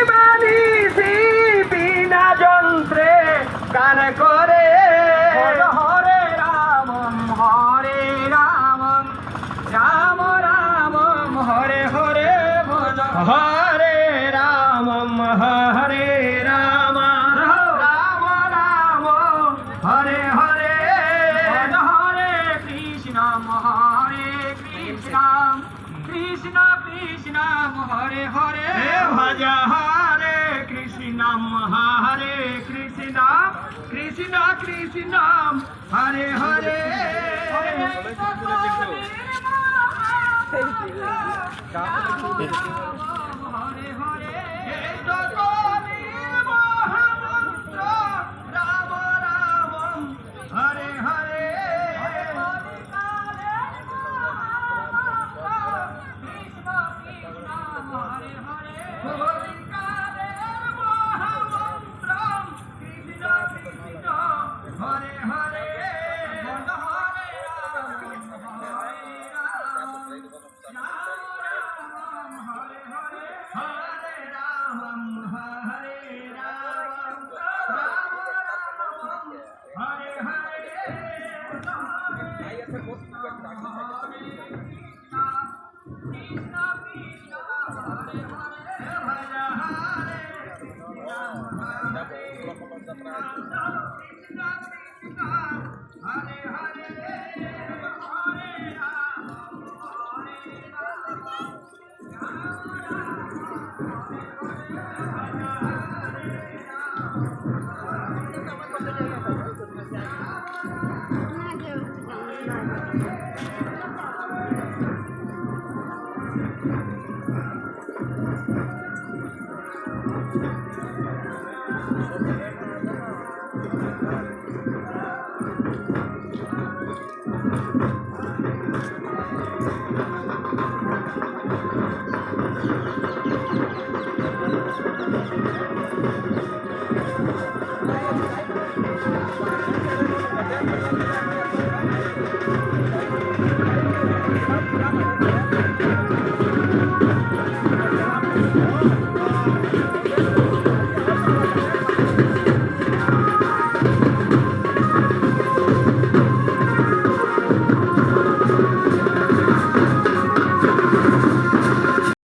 বানিয়েছি বিনা যন্ত্রে গান করে হরে রাম হরে রাম রাম রাম হরে হরে ভজ হরে রাম হরে রাম রাম রাম হরে হরে ভজ হরে কৃষ্ণ হরে কৃষ্ণ কৃষ্ণ কৃষ্ণ হরে হরে ভজ হরে কৃষ্ণ হরে কৃষ্ণ কৃষ্ণ কৃষ্ণ হরে হরে হরে হরে মহামন্ত্র রাম রাম হরে হরে কৃষ্ণ কৃষ্ণ হরে হরে হরিকালের মহামন্ত্র কৃষ্ণ কৃষ্ণ হরে হরে হরে Thank you.